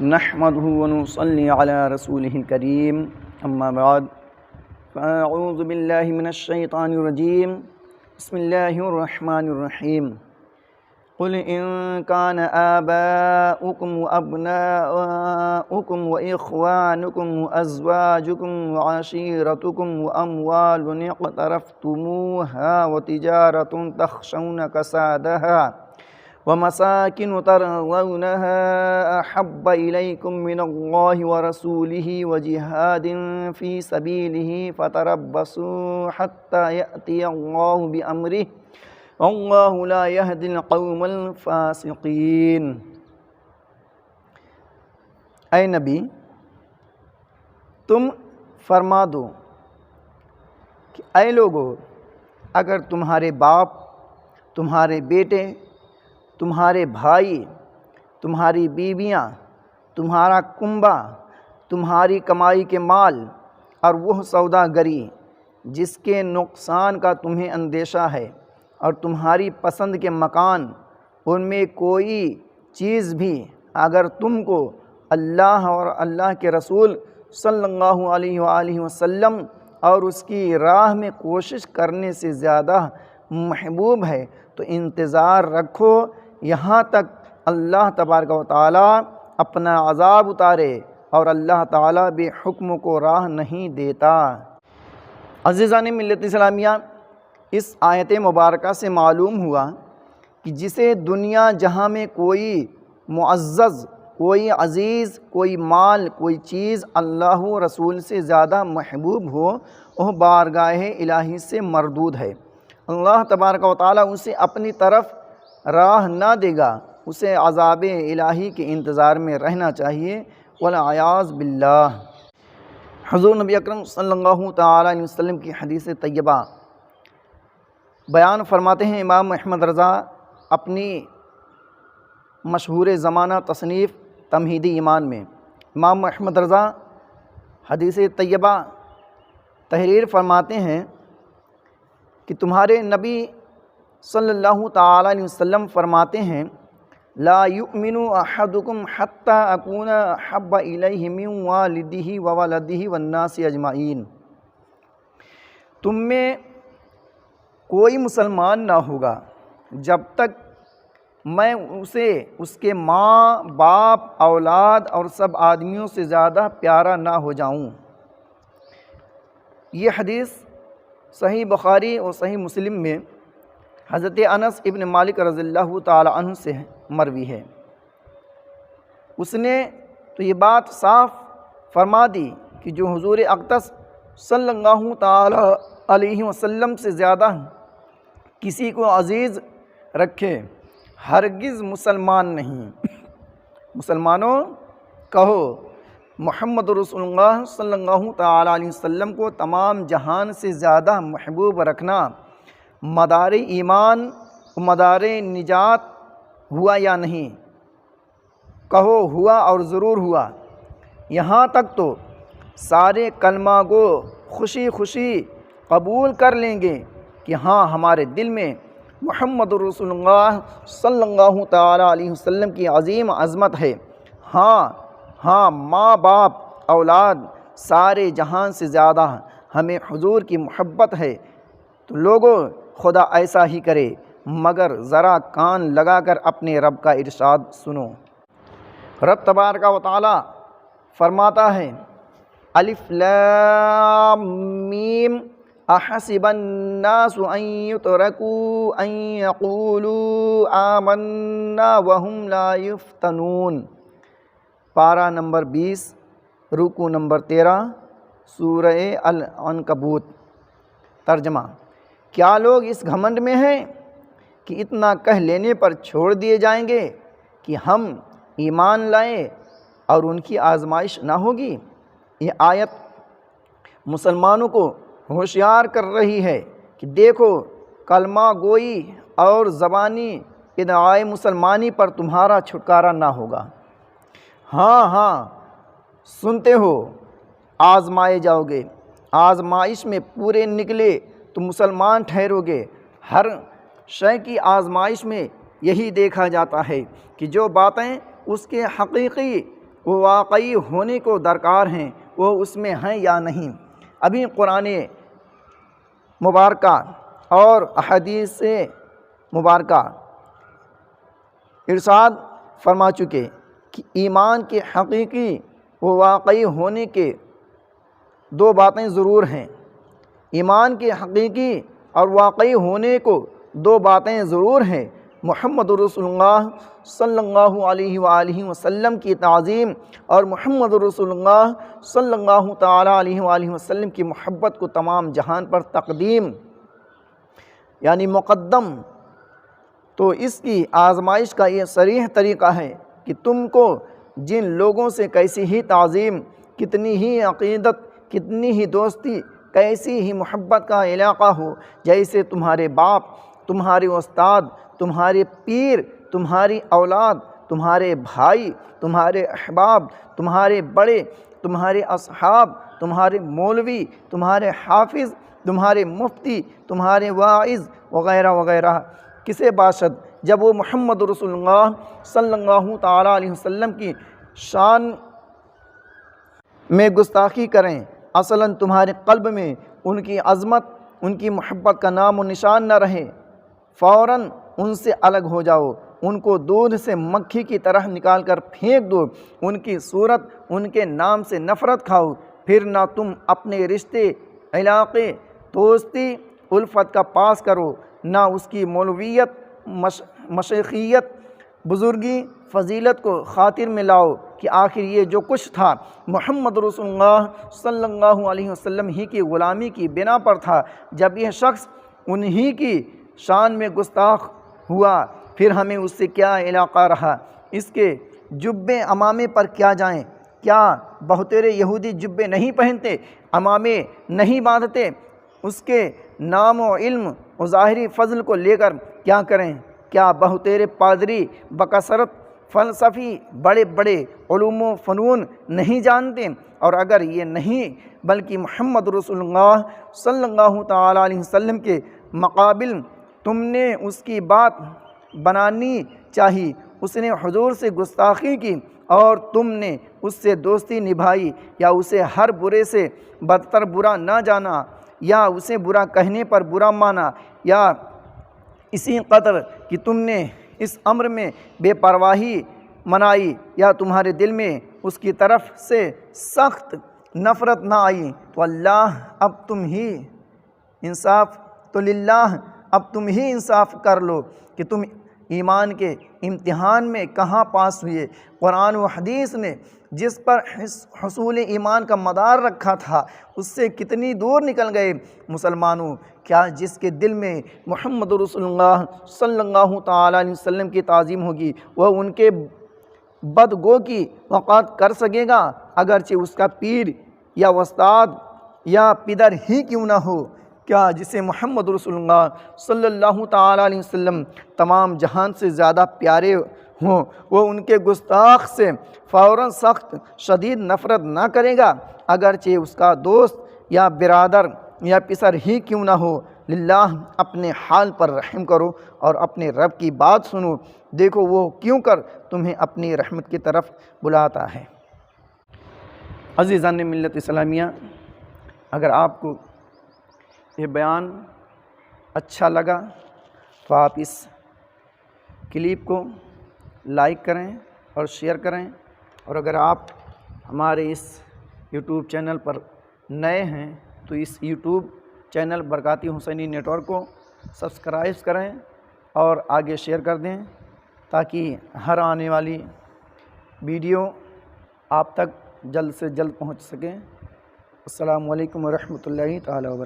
نحمده ونصلي على رسوله الكريم أما بعد فأعوذ بالله من الشيطان الرجيم بسم الله الرحمن الرحيم قل إن كان آباؤكم وأبناؤكم وإخوانكم وأزواجكم وعشيرتكم وأموال اقترفتموها وتجارة تخشون كسادها ومساكن ترضونها أحب إليكم من الله ورسوله وجهاد في سبيله فتربصوا حتى يأتي الله بأمره والله لا يهدي القوم الفاسقين۔ اے نبی، تم فرما دو کہ اے لوگو، اگر تمہارے باپ، تمہارے بیٹے، تمہارے بھائی، تمہاری بیویاں، تمہارا کنبہ، تمہاری کمائی کے مال اور وہ سوداگری جس کے نقصان کا تمہیں اندیشہ ہے اور تمہاری پسند کے مکان، ان میں کوئی چیز بھی اگر تم کو اللہ اور اللہ کے رسول صلی اللہ علیہ وآلہ وسلم اور اس کی راہ میں کوشش کرنے سے زیادہ محبوب ہے تو انتظار رکھو یہاں تک اللہ تبارک و تعالیٰ اپنا عذاب اتارے، اور اللہ تعالیٰ بے حکم کو راہ نہیں دیتا۔ عزیزان ملت اسلامیہ، اس آیت مبارکہ سے معلوم ہوا کہ جسے دنیا جہاں میں کوئی معزز، کوئی عزیز، کوئی مال، کوئی چیز اللہ و رسول سے زیادہ محبوب ہو، وہ بارگاہ الہی سے مردود ہے۔ اللہ تبارک و تعالیٰ اسے اپنی طرف راہ نہ دے گا، اسے عذاب الہی کے انتظار میں رہنا چاہیے، والعیاذ باللہ۔ حضور نبی اکرم صلی اللہ تعالیٰ علیہ وسلم کی حدیث طیبہ بیان فرماتے ہیں امام احمد رضا اپنی مشہور زمانہ تصنیف تمہیدی ایمان میں۔ امام احمد رضا حدیث طیبہ تحریر فرماتے ہیں کہ تمہارے نبی صلی اللہ تعالیٰ علیہ وسلم فرماتے ہیں، لا یؤمن احدکم حتی اکون احب الیہ من والدہ وولدہ والناس اجمعین۔ تم میں کوئی مسلمان نہ ہوگا جب تک میں اسے اس کے ماں، باپ، اولاد اور سب آدمیوں سے زیادہ پیارا نہ ہو جاؤں۔ یہ حدیث صحیح بخاری اور صحیح مسلم میں حضرت انس ابن مالک رضی اللہ تعالی عنہ سے مروی ہے۔ اس نے تو یہ بات صاف فرما دی کہ جو حضور اقدس صلی اللہ تعالی علیہ وسلم سے زیادہ کسی کو عزیز رکھے ہرگز مسلمان نہیں۔ مسلمانوں کہو، محمد رسول اللہ صلی اللہ تعالی علیہ وسلم کو تمام جہان سے زیادہ محبوب رکھنا مدار ایمان و مدار نجات ہوا یا نہیں؟ کہو ہوا، اور ضرور ہوا۔ یہاں تک تو سارے کلمہ گو خوشی خوشی قبول کر لیں گے کہ ہاں ہمارے دل میں محمد رسول اللہ صلی اللہ تعالی علیہ وسلم کی عظیم عظمت ہے۔ ہاں ماں باپ اولاد سارے جہان سے زیادہ ہمیں حضور کی محبت ہے۔ تو لوگوں، خدا ایسا ہی کرے، مگر ذرا کان لگا کر اپنے رب کا ارشاد سنو۔ رب تبارک و تعالی فرماتا ہے، الف لام میم احسب الناس ان یترکوا ان یقولوا آمنا وهم لا یفتنون۔ پارہ نمبر 20، رکوع نمبر 13، سورہ العنکبوت۔ ترجمہ: کیا لوگ اس گھمنڈ میں ہیں کہ اتنا کہہ لینے پر چھوڑ دیے جائیں گے کہ ہم ایمان لائیں اور ان کی آزمائش نہ ہوگی؟ یہ آیت مسلمانوں کو ہوشیار کر رہی ہے کہ دیکھو، کلمہ گوئی اور زبانی ادعائے مسلمانی پر تمہارا چھٹکارا نہ ہوگا۔ ہاں سنتے ہو، آزمائے جاؤ گے، آزمائش میں پورے نکلے تو مسلمان ٹھہرو گے۔ ہر شے کی آزمائش میں یہی دیکھا جاتا ہے کہ جو باتیں اس کے حقیقی وہ واقعی ہونے کو درکار ہیں وہ اس میں ہیں یا نہیں۔ ابھی قرآن مبارکہ اور احادیث مبارکہ ارشاد فرما چکے کہ ایمان کے حقیقی و واقعی ہونے کے دو باتیں ضرور ہیں۔ ایمان کے حقیقی اور واقعی ہونے کو دو باتیں ضرور ہیں، محمد رسول اللہ صلی اللہ علیہ وآلہ وسلم کی تعظیم اور محمد رسول اللہ صلی اللہ تعالیٰ علیہ وآلہ وسلم کی محبت کو تمام جہان پر تقدیم یعنی مقدم۔ تو اس کی آزمائش کا یہ صریح طریقہ ہے کہ تم کو جن لوگوں سے کیسی ہی تعظیم، کتنی ہی عقیدت، کتنی ہی دوستی، کیسی ہی محبت کا علاقہ ہو، جیسے تمہارے باپ، تمہارے استاد، تمہارے پیر، تمہاری اولاد، تمہارے بھائی، تمہارے احباب، تمہارے بڑے، تمہارے اصحاب، تمہارے مولوی، تمہارے حافظ، تمہارے مفتی، تمہارے واعظ وغیرہ وغیرہ کسے باشد جب وہ محمد رسول اللہ صلی اللہ تعالیٰ علیہ وسلم کی شان میں گستاخی کریں، اصلاً تمہارے قلب میں ان کی عظمت، ان کی محبت کا نام و نشان نہ رہے، فوراً ان سے الگ ہو جاؤ، ان کو دودھ سے مکھی کی طرح نکال کر پھینک دو، ان کی صورت، ان کے نام سے نفرت کھاؤ، پھر نہ تم اپنے رشتے، علاقے، دوستی، الفت کا پاس کرو، نہ اس کی مولویت، مشیخیت، بزرگی، فضیلت کو خاطر میں لاؤ کہ آخر یہ جو کچھ تھا محمد رسول اللہ صلی اللہ علیہ وسلم ہی کی غلامی کی بنا پر تھا۔ جب یہ شخص انہی کی شان میں گستاخ ہوا پھر ہمیں اس سے کیا علاقہ رہا؟ اس کے جبے امامے پر کیا جائیں؟ کیا بہتیرے یہودی جبے نہیں پہنتے، امامے نہیں باندھتے؟ اس کے نام و علم و ظاہری فضل کو لے کر کیا کریں؟ کیا بہتیرے پادری بکثرت فلسفی بڑے بڑے علوم و فنون نہیں جانتے؟ اور اگر یہ نہیں بلکہ محمد رسول اللہ صلی اللہ تعالیٰ علیہ وسلم کے مقابل تم نے اس کی بات بنانی چاہی، اس نے حضور سے گستاخی کی اور تم نے اس سے دوستی نبھائی، یا اسے ہر برے سے بدتر برا نہ جانا، یا اسے برا کہنے پر برا مانا، یا اسی قدر کہ تم نے اس امر میں بے پرواہی منائی، یا تمہارے دل میں اس کی طرف سے سخت نفرت نہ آئی، تو اللہ اب تم ہی انصاف تو للہ اب تم ہی انصاف کر لو کہ تم ایمان کے امتحان میں کہاں پاس ہوئے۔ قرآن و حدیث نے جس پر حصول ایمان کا مدار رکھا تھا اس سے کتنی دور نکل گئے مسلمانوں۔ کیا جس کے دل میں محمد رسول اللہ صلی اللہ تعالیٰ علیہ وسلم کی تعظیم ہوگی وہ ان کے بدگو کی وقات کر سکے گا، اگرچہ اس کا پیر یا استاد یا پدر ہی کیوں نہ ہو؟ کیا جسے محمد رسول اللہ صلی اللہ تعالیٰ علیہ وسلم تمام جہان سے زیادہ پیارے ہوں وہ ان کے گستاخ سے فوراً سخت شدید نفرت نہ کرے گا، اگرچہ اس کا دوست یا برادر یا پسر ہی کیوں نہ ہو؟ للہ اپنے حال پر رحم کرو اور اپنے رب کی بات سنو، دیکھو وہ کیوں کر تمہیں اپنی رحمت کی طرف بلاتا ہے۔ عزیزان ملت اسلامیہ، اگر آپ کو یہ بیان اچھا لگا تو آپ اس کلپ کو لائک کریں اور شیئر کریں، اور اگر آپ ہمارے اس یوٹیوب چینل پر نئے ہیں تو اس یوٹیوب چینل برکاتی حسینی نیٹ ورک کو سبسکرائب کریں اور آگے شیئر کر دیں تاکہ ہر آنے والی ویڈیو آپ تک جلد سے جلد پہنچ سکیں۔ السلام علیکم ورحمۃ اللہ تعالیٰ وبرکاتہ۔